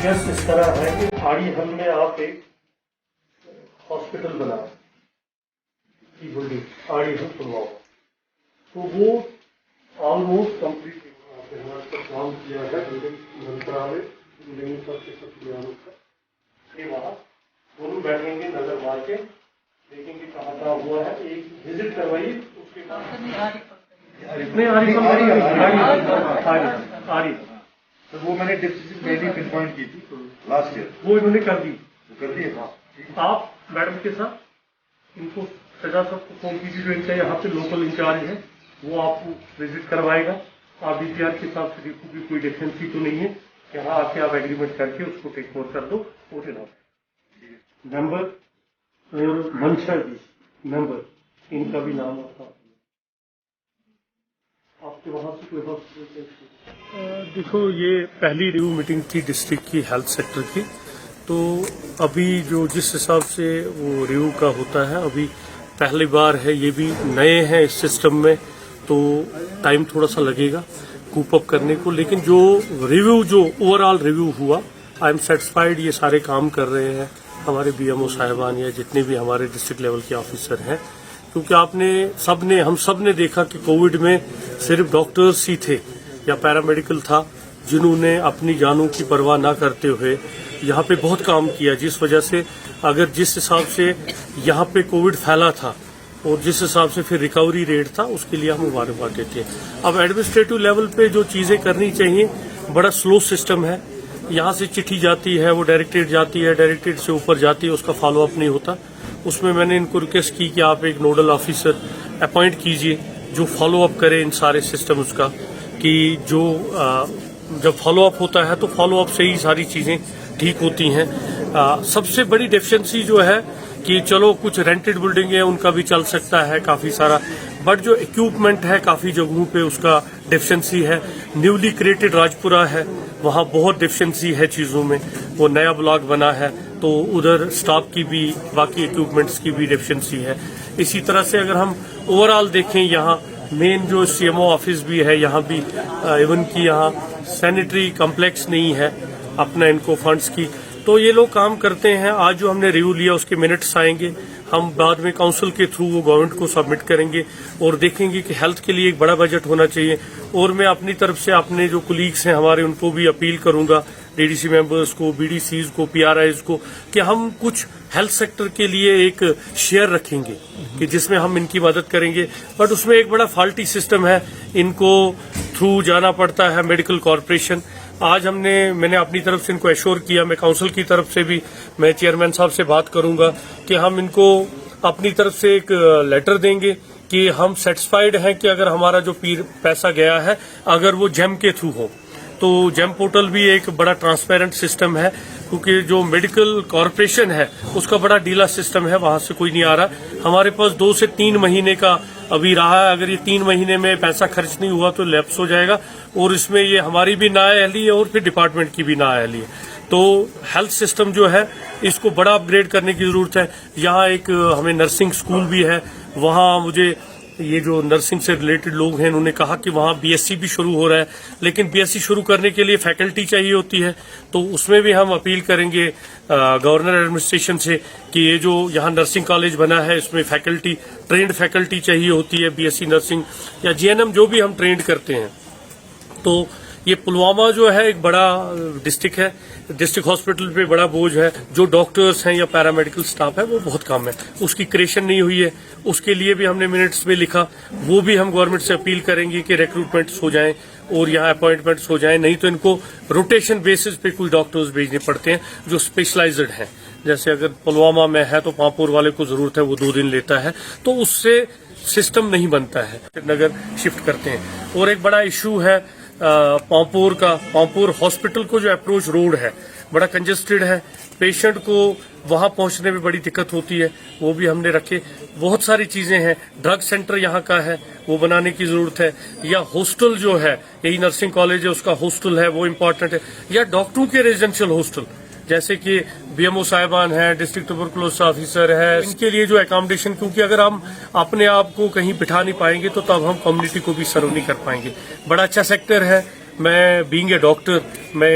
Procedures इस तरह है कि आड़ी हल में आप एक हॉस्पिटल बना की बिल्डिंग आड़ी हल खुलवाओ, तो वो ऑलमोस्ट कंप्लीट हमारे पर काम किया है। बिल्डिंग मंत्रालय बिल्डिंग सबके सब वहाँ दोनों बैठेंगे, नजर मार के देखेंगे कहाँ कहाँ हुआ है, एक विजिट करवाइए। उसके बाद नहीं आ रही तो वो मैंने डिस्ट्रिक्ट पहले पिन पॉइंट की थी लास्ट ईयर, वो इन्होंने कर दी। हाँ। आप मैडम के साथ इनको सजा सबको फोन कीजिए, जो इनका यहाँ पे लोकल इंचार्ज है वो आपको विजिट करवाएगा। आप डीपीआर के हिसाब से देखो कि कोई डिफरेंसी तो नहीं है, यहाँ आके आप एग्रीमेंट करके उसको टेक ओवर कर दो। मेंबर और मंशा जी मेंबर, इनका भी नाम आता आपके वहां से कोई हॉस्पिटल? देखो, ये पहली रिव्यू मीटिंग थी डिस्ट्रिक्ट की हेल्थ सेक्टर की, तो अभी जो जिस हिसाब से वो रिव्यू का होता है, अभी पहली बार है, ये भी नए हैं इस सिस्टम में, तो टाइम थोड़ा सा लगेगा कूप अप करने को। लेकिन जो रिव्यू, जो ओवरऑल रिव्यू हुआ, आई एम सेटिस्फाइड। ये सारे काम कर रहे हैं हमारे बीएमओ साहिबान या जितने भी हमारे डिस्ट्रिक्ट लेवल के ऑफिसर हैं, क्योंकि हम सब ने देखा कि कोविड में सिर्फ डॉक्टर्स ही थे या पैरामेडिकल था जिन्होंने अपनी जानों की परवाह न करते हुए यहाँ पे बहुत काम किया, जिस वजह से अगर जिस हिसाब से यहाँ पे कोविड फैला था और जिस हिसाब से फिर रिकवरी रेट था, उसके लिए हम मुबारकबाद देते हैं। अब एडमिनिस्ट्रेटिव लेवल पे जो चीजें करनी चाहिए, बड़ा स्लो सिस्टम है। यहाँ से चिट्ठी जाती है, वो डायरेक्टेड जाती है, डायरेक्टेड से ऊपर जाती है, उसका फॉलोअप नहीं होता। उसमें मैंने इनको रिक्वेस्ट की कि आप एक नोडल ऑफिसर अपॉइंट कीजिए जो फॉलोअप करे इन सारे सिस्टम्स का, कि जो जब फॉलोअप होता है तो फॉलोअप से ही सारी चीजें ठीक होती हैं। सबसे बड़ी डेफिशिएंसी जो है कि चलो कुछ रेंटेड बिल्डिंग है उनका भी चल सकता है काफी सारा, बट जो इक्विपमेंट है काफी जगहों पे उसका डेफिशिएंसी है। न्यूली क्रिएटेड राजपुरा है, वहाँ बहुत डेफिशिएंसी है चीजों में, वो नया ब्लॉक बना है, तो उधर स्टाफ की भी, बाकी इक्विपमेंट्स की भी डेफिशिएंसी है। इसी तरह से अगर हम ओवरऑल देखें, यहाँ मेन जो सीएमओ ऑफिस भी है, यहाँ भी इवन की यहाँ सैनिटरी कॉम्प्लेक्स नहीं है अपना इनको फंड्स की, तो ये लोग काम करते हैं। आज जो हमने रिव्यू लिया उसके मिनट्स आएंगे, हम बाद में काउंसिल के थ्रू वो गवर्नमेंट को सबमिट करेंगे और देखेंगे कि हेल्थ के लिए एक बड़ा बजट होना चाहिए। और मैं अपनी तरफ से अपने जो कुलीग्स हैं हमारे, उनको भी अपील करूंगा, डीडीसी मेंबर्स को, बीडीसीज को, पीआरआईज को, कि हम कुछ हेल्थ सेक्टर के लिए एक शेयर रखेंगे कि जिसमें हम इनकी मदद करेंगे। बट उसमें एक बड़ा फॉल्टी सिस्टम है, इनको थ्रू जाना पड़ता है मेडिकल कॉरपोरेशन। आज मैंने अपनी तरफ से इनको एश्योर किया, मैं काउंसिल की तरफ से भी मैं चेयरमैन साहब से बात करूंगा कि हम इनको अपनी तरफ से एक लेटर देंगे कि हम सेटिस्फाइड हैं कि अगर हमारा जो पैसा गया है अगर वो जेम के थ्रू हो, तो जेम पोर्टल भी एक बड़ा ट्रांसपेरेंट सिस्टम है, क्योंकि जो मेडिकल कॉरपोरेशन है उसका बड़ा डीला सिस्टम है, वहां से कोई नहीं आ रहा। हमारे पास 2 से 3 महीने का अभी रहा है, अगर ये 3 महीने में पैसा खर्च नहीं हुआ तो लैप्स हो जाएगा, और इसमें ये हमारी भी नाअहली है और फिर डिपार्टमेंट की भी नाअहली है। तो हेल्थ सिस्टम जो है इसको बड़ा अपग्रेड करने की जरूरत है। यहाँ एक हमें नर्सिंग स्कूल भी है, वहाँ मुझे ये जो नर्सिंग से रिलेटेड लोग हैं उन्होंने कहा कि वहाँ बीएससी भी शुरू हो रहा है, लेकिन बीएससी शुरू करने के लिए फैकल्टी चाहिए होती है, तो उसमें भी हम अपील करेंगे गवर्नर एडमिनिस्ट्रेशन से कि ये जो यहाँ नर्सिंग कॉलेज बना है इसमें फैकल्टी, ट्रेंड फैकल्टी चाहिए होती है, बीएससी नर्सिंग या जीएनएम जो भी हम ट्रेंड करते हैं। तो ये पुलवामा जो है एक बड़ा डिस्ट्रिक्ट है, डिस्ट्रिक्ट हॉस्पिटल पे बड़ा बोझ है, जो डॉक्टर्स हैं या पैरामेडिकल स्टाफ है वो बहुत कम है, उसकी क्रिएशन नहीं हुई है, उसके लिए भी हमने मिनट्स में लिखा, वो भी हम गवर्नमेंट से अपील करेंगे कि रिक्रूटमेंट्स हो जाएं और यहाँ अपॉइंटमेंट्स हो जाएं, नहीं तो इनको रोटेशन बेसिस पे कुछ डॉक्टर्स भेजने पड़ते हैं जो स्पेशलाइज्ड हैं। जैसे अगर पुलवामा में है तो पांपोर वाले को जरूरत है, वो 2 दिन लेता है, तो उससे सिस्टम नहीं बनता है, नगर शिफ्ट करते हैं। और एक बड़ा इशू है पांपोर का, पांपोर हॉस्पिटल को जो अप्रोच रोड है बड़ा कंजेस्टेड है, पेशेंट को वहां पहुंचने में बड़ी दिक्कत होती है, वो भी हमने रखे। बहुत सारी चीजें हैं, ड्रग सेंटर यहाँ का है वो बनाने की जरूरत है, या हॉस्टल जो है, यही नर्सिंग कॉलेज है उसका हॉस्टल है वो इम्पोर्टेंट है, या डॉक्टरों के रेजिडेंशियल हॉस्टल, जैसे कि बीएमओ साहिबान है, डिस्ट्रिक्ट ट्यूबरकुलोसिस ऑफिसर है, इनके लिए जो एकोमोडेशन, क्योंकि अगर हम अपने आप को कहीं बिठा नहीं पाएंगे तो तब हम कम्युनिटी को भी सर्व नहीं कर पाएंगे। बड़ा अच्छा सेक्टर है, मैं बीइंग ए डॉक्टर मैं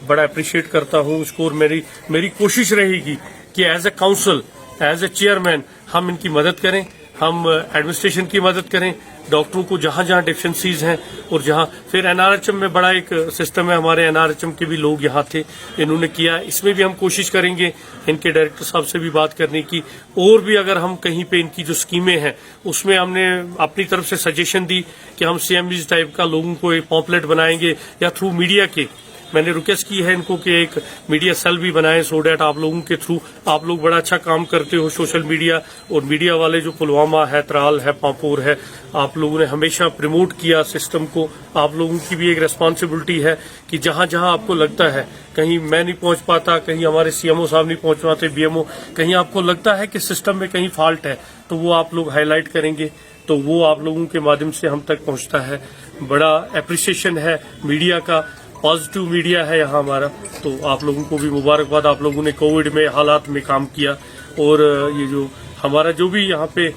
बड़ा अप्रिशिएट करता हूँ उसको, और मेरी कोशिश रहेगी कि as a council, as a chairman हम इनकी मदद करें, हम एडमिनिस्ट्रेशन की मदद करें, डॉक्टरों को जहां जहां डिफिशेंसीज हैं, और जहां फिर एनआरएचएम में बड़ा एक सिस्टम है, हमारे एनआरएचएम के भी लोग यहाँ थे, इन्होंने किया, इसमें भी हम कोशिश करेंगे इनके डायरेक्टर साहब से भी बात करने की, और भी अगर हम कहीं पे इनकी जो स्कीमें हैं उसमें हमने अपनी तरफ से सजेशन दी कि हम सीएमवीज टाइप का लोगों को एक पॉम्पलेट बनाएंगे, या थ्रू मीडिया के मैंने रिक्वेस्ट की है इनको कि एक मीडिया सेल भी बनाएं, सो डैट आप लोगों के थ्रू, आप लोग बड़ा अच्छा काम करते हो सोशल मीडिया, और मीडिया वाले जो पुलवामा है, त्राल है, पांपोर है, आप लोगों ने हमेशा प्रमोट किया सिस्टम को, आप लोगों की भी एक रेस्पॉन्सिबिलिटी है कि जहां जहां आपको लगता है कहीं मैं नहीं पहुंच पाता, कहीं हमारे सीएमओ साहब नहीं पहुंच पाते, बीएमओ, कहीं आपको लगता है कि सिस्टम में कहीं फॉल्ट है, तो वो आप लोग हाईलाइट करेंगे, तो वो आप लोगों के माध्यम से हम तक पहुंचता है। बड़ा एप्रिसिएशन है मीडिया का, पॉजिटिव मीडिया है यहाँ हमारा, तो आप लोगों को भी मुबारकबाद, आप लोगों ने कोविड में हालात में काम किया, और ये जो हमारा जो भी यहाँ पे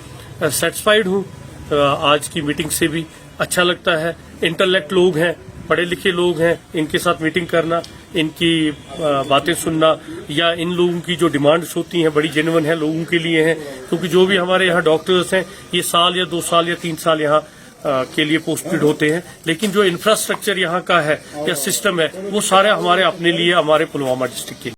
सेटिस्फाइड हूँ आज की मीटिंग से भी अच्छा लगता है। इंटेलेक्ट लोग हैं, पढ़े लिखे लोग हैं, इनके साथ मीटिंग करना, इनकी बातें सुनना, या इन लोगों की जो डिमांड्स होती हैं बड़ी जेन्युइन है, लोगों के लिए हैं, क्योंकि जो भी हमारे यहाँ डॉक्टर्स हैं ये साल या 2 साल या 3 साल यहाँ के लिए पोस्टेड होते हैं, लेकिन जो इंफ्रास्ट्रक्चर यहाँ का है या सिस्टम है वो सारे हमारे अपने लिए, हमारे पुलवामा डिस्ट्रिक्ट के लिए।